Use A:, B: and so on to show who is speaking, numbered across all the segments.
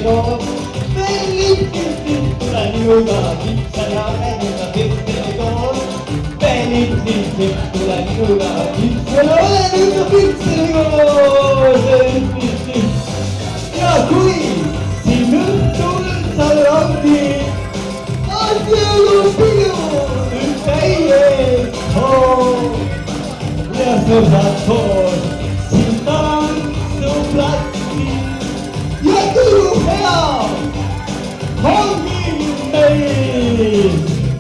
A: go. Belli piccola nuda, pizza la pizza go. Belli piccola nuda, pizza la pizza go. Ja, qui si nuttul salonti. Oddio, il feie, oh, ja, so fattor, si tanto platti. Ja, du her, Hongi me.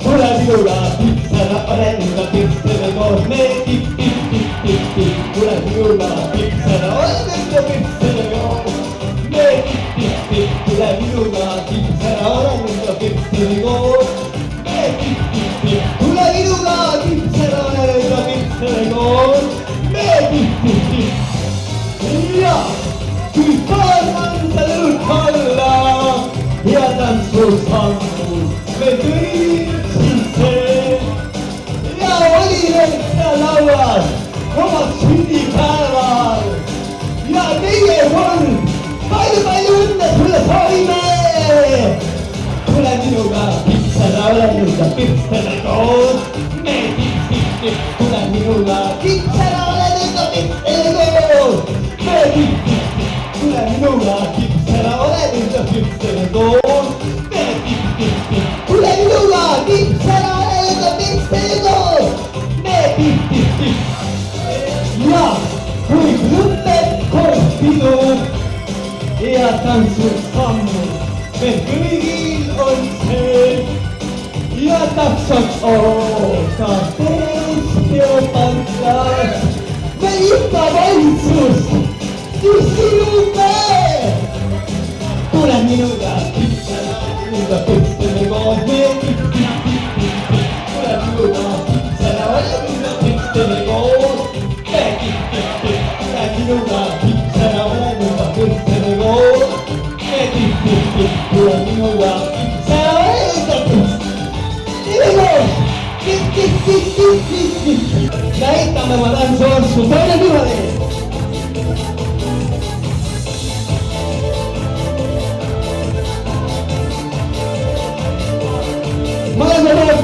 A: Ora dico la pizza, la prendo, la pizza, la gourmet, tip, tip, tip, tip, tip. Ora dico la pizza, la prendo, la pizza, la gourmet, tip, tip, tip. Ora dico la pizza, la prendo, la pizza, la gourmet, tip, tip, tip. Ora dico la pizza, la prendo, la pizza, la gourmet, tip, tip, tip. Ja, die Fahrmann salut alla, ja dann zusammen mit Griechen. Ja, Oliver, der Lauer, Thomas Schindikawa. Ja, Dinge von beide Hunde für das Heime. Quella di yoga, pizza, la yoga, pizza, la gold. Me, pizza, quella di yoga, pizza, la yoga, pizza, la gold. Una nuda pizza la pizza pizza gold. Una nuda pizza la pizza gold. Ja, qui grupper colpido. Tan zusammen mit Grün und Hell. Ja, das sagt auch, das ist der Bandglas. Wenn ich dabei sus. Una minuta, pizza, una pizza de gourmet, una minuta, pizza, una pizza de gourmet, una minuta, pizza, una pizza de gourmet, una minuta, pizza, la esta me mandan su padre de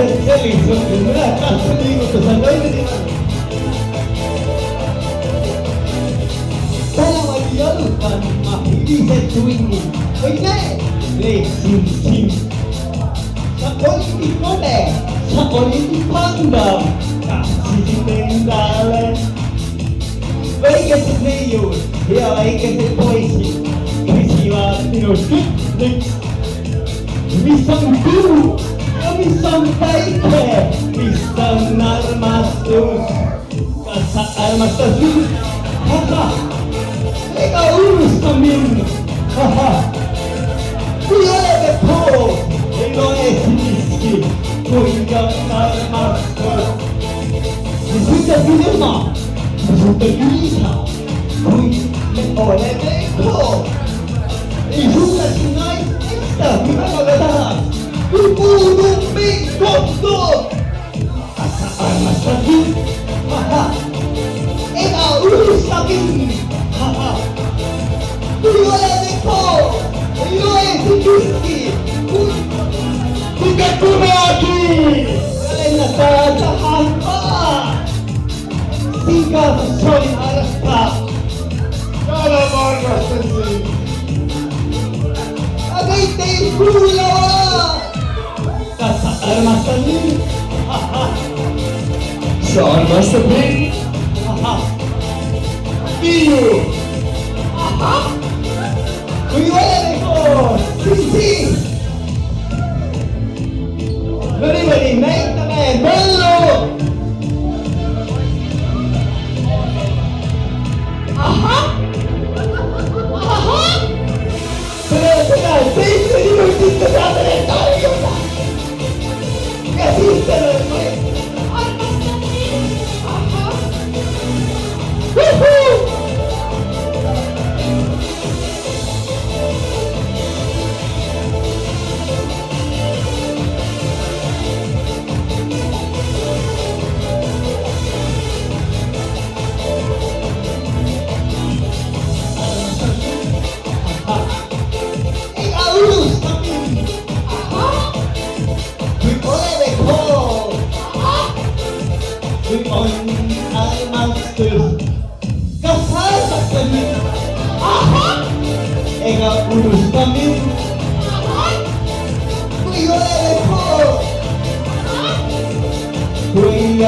A: Bellissimo, una cazzo di questo sangue di mano. Bella magliata, ma di settuini. Perché? Le sim. Sapori di come? Sapori di panda. Cazzi di bengale. Vedi che sei meglio, io vedi che sei poesi. Che si va fino a tutti. Mi sono più. Mi son baike, mi son armastus, kasa armastus, haha, lega urus kamin, haha, kuyole de po, ego esiniski, kuya armastus, disfruta cinema, disfruta guisa, kuya ole de po, disfruta tonight, extra, cuidado de nada. Ibu mi doktor, kasa armas lagi, haha, ega urus lagi, haha, kuyola deko, kuyola sikuski, kuka kumaki, kalian nasa hampa, sika soy arasta, kala marga sensei, agay te kula. Kasa armas lagi, haha. Sa armas lagi, haha. Iyo, haha. Kuyole ko, sisi. Very, make the man bello. Haha. Haha. Pero, sisi di uscita da territorio. Esistono le mie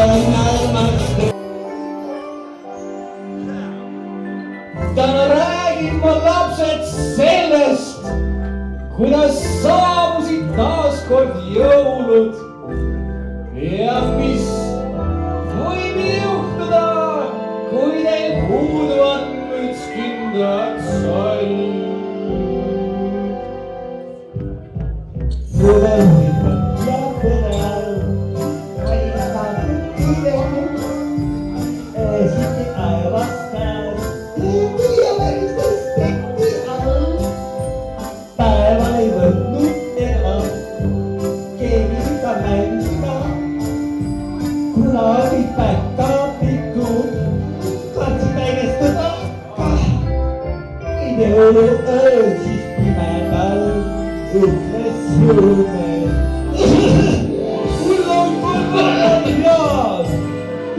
A: on armastus. täna räägin ma lapsed sellest, kuidas saabusid taaskord jõulud ja mis võib juhtuda, kui teil puudu on üks kindlat sall.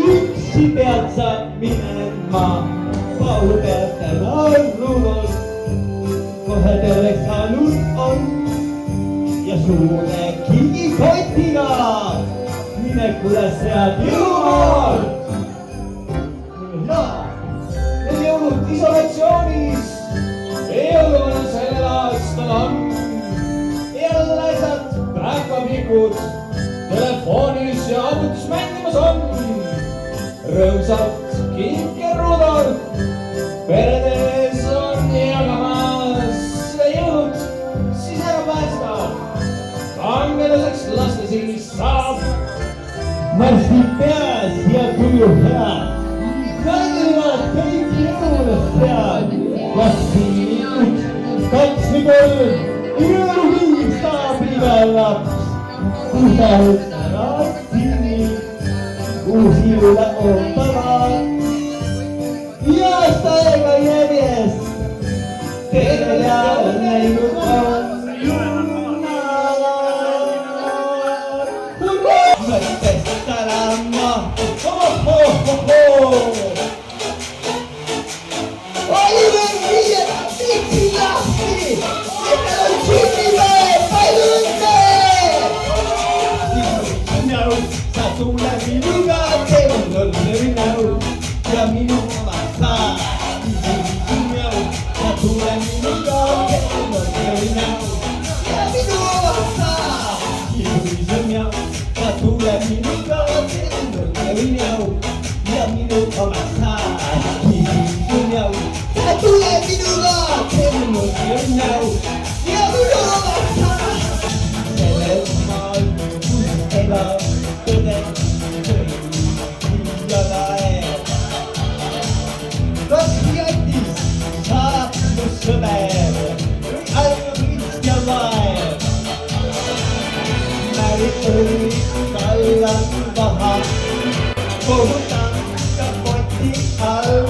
A: Üksi pead sa minema, Paul peab täna Rudolf. Kohe tööle saanud on ja suure kingikotiga minekule sead jõulumaal. Need jõulud isolatsioonis jõuluvana sellel aastal on. Eeldusel asjad, päkapikud, telefoonis ja arvutis mängimas on. Rõõmsalt kinke Rudolf, peredes on jagamas jõulud, siis ära päästa. Kangelaseks laste silmis saab. Marsti peas ja tuju hea, kangevad kõik jõulud pead. Lastinud 2 või 3, jõuluviis saab iga laps. Usalt ratsini, uusi jõule ootama. Ja aasta aega järjest, terve peale näinud on juunad. Mõttest tänama, Oliver viie tiksi lahti, millel on sünnipäev, palju õnne! Näu, sa tule minuga, teevad õnnevi näu ja minu oma saa. Näu, sa tule minuga, teevad õnnevi näu ja minu oma saa. Näu, sa tule minuga, teevad õnnevi näu ja minu oma saa. Sa tule minuga, teevad õnnevi näu ja minu oma saa. Selles maal elab tõde, ja laev. Kas jättis saab mu sõber, ainult vist ja laev. Märiõli kallan vaha, kohutan ka poti all.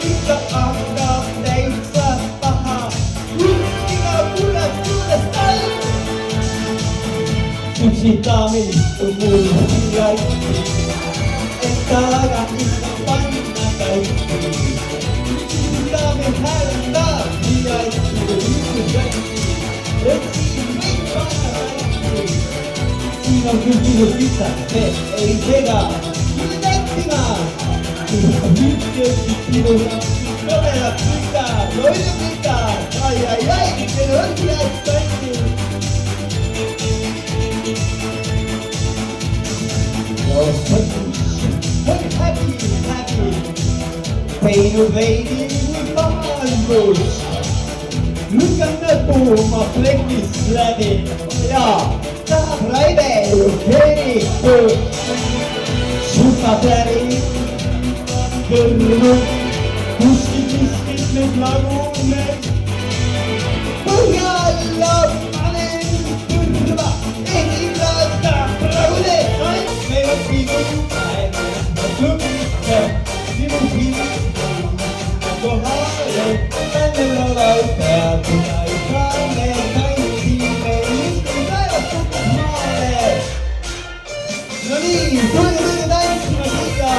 A: Ikka hakkab täitsa paha, iga kuuleb kuulest all. Üksi daamist on mul jälgi, et taga ikka panna käiki. Üksi daami häälendab jälgi, et siin võib panna käiki. Siin on küll minu pizza, see ei sega, küll näktima. Siin on hüppjõkid minuga, kõvelab pizza, loidu pizza, ai, see on jääd kanti. Happy, teinud veidi valgus. Lükkan näpu ma plekist läbi ja tahab raive ju keeritu. Sutab läbi kõrvu, kuskilt miskit nüüd laguneb. Põhja alla panen kõrva, esimlasta praegu teeb ainult me õpime. Lõpike sinu pildi kohale, tänne laval peab ja ei saame tantsime, mitte päevatud maale. No nii, tulge tantsima siia.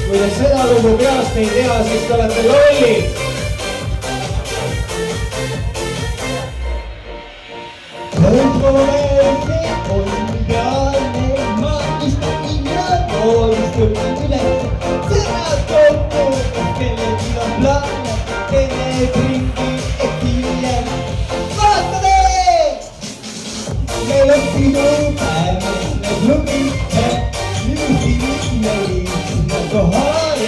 A: Kui te seda lugu peast ei tea, siis te olete lollid. Performance 온갖에 마이스터이냐 너이스터이냐 세라토토 텔레비전 블라나 텔레브링기 에티리안 마스터네 멜로디도 밤에 블루밍 해 뉴스이 메리 나도 하야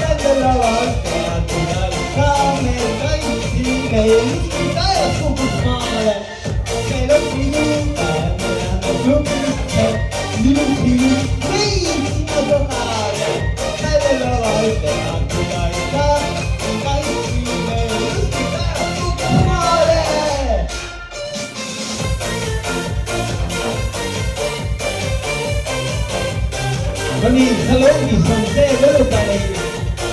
A: 딴달라와 때아티나 카메라 이시 메리 나야 소프스마야 Con il salone di San Pedro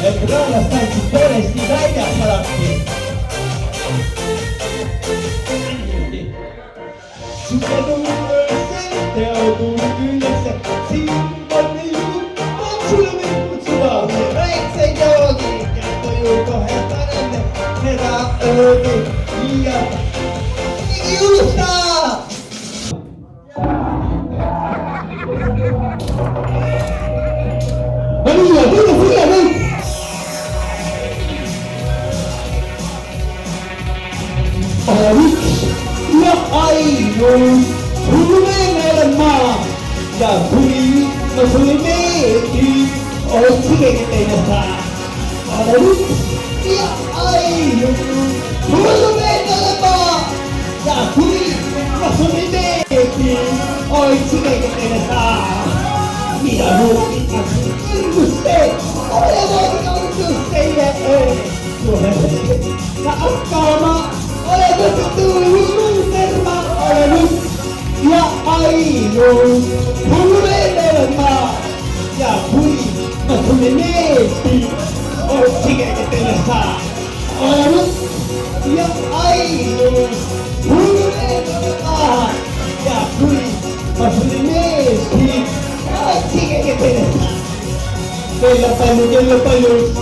A: e però la stanza si dai a Palazzi. Superdoor Theodor Gülese Simone Sulame Kutsua Rexe Yogi Kanto Yuko Hetarane Hera Ogi Iya Yusta Maria, dove sei? Ya bui masulmeti otige tenasa arut ya ayo masulmeti ya bui masulmeti otige tenasa mira ruki guste ora voglio guste ya la akama ora tu serma ora ya ayo Pululema ya puri masulmeti otige tenasa arut ya ayo Pululema ya puri masulmeti otige tenasa Kela palu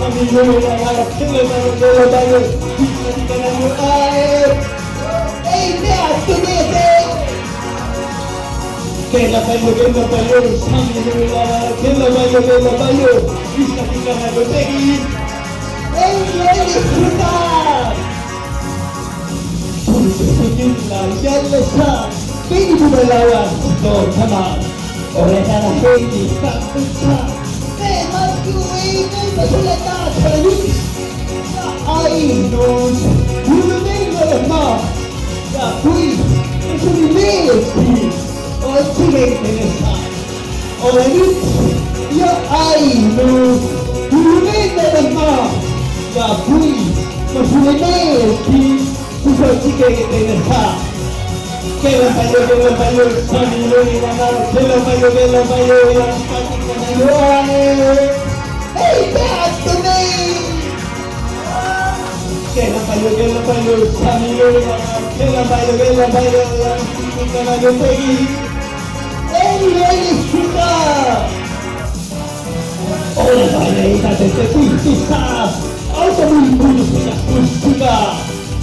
A: amigo la gara kela palu kana ay hey ya tumete Kela palu amigo la kela palu isla kana gotegi hey ye disfrutar Punyula yalla sa bini bulawan to tama ore kana heidi kapsa Ai non vengo da ma da qui e sono i miei oggi che te ne sa ora io ai non vengo da ma da qui ma sono i miei oggi che te ne sa che la paio sani lo ni mandare che la paio la Hey, that's the name! Que la payo, Samiro, que la payo, la yo seguí. ¡Ey, disfruta! Hola, bailarita, desde Pulsar, auto muy música,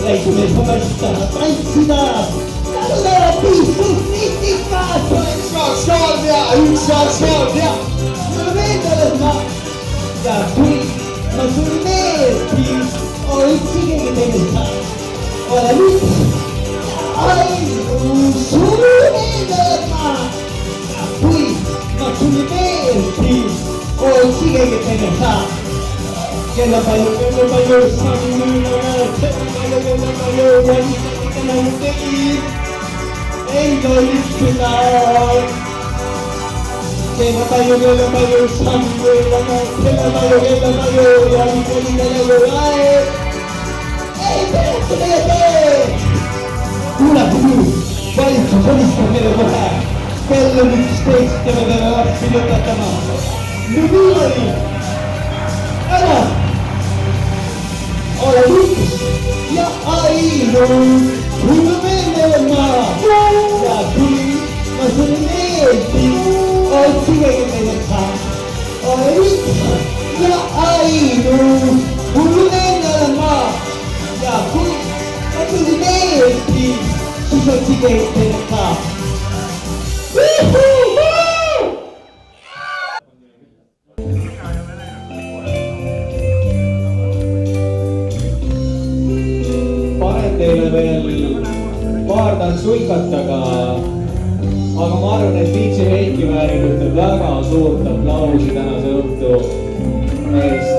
A: la instrumento tranquila, la pista, Salvia, non vedo le mani, da qui, ma sul metti, ho il tigre che te ne ora lui, sul le mani, da qui, ma sul metti, ho il tigre che te ne che la paio, Samino, che la paio, e io li speravo. Que la payo, sangue, que la payo, la vitamina de la ¡Ey, espérate! Una cruz, ¿cuál es tu solista que le toca? Quello di space che mi aveva la pilota a mano. Numeri! Allora! Ora lui, ya ahí, uno vende ma, ya qui, ma sono metti. Oggi che te ne fa, ya ai non nella ma, ya qui, ma tu di metti, su oggi che te ne teile veel paar tantsuikat, aga ma arvan, et DJ Heiki väärib ühte väga suurt aplausi tänase õhtu eest.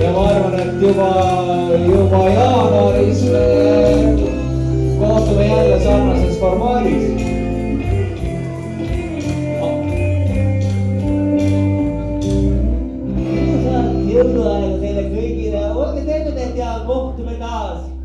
A: Ja ma arvan, et juba jaanuaris me kohtume jälle sarnases formaadis. Jõuluaega teile kõigile, olge terved ja kohtume taas!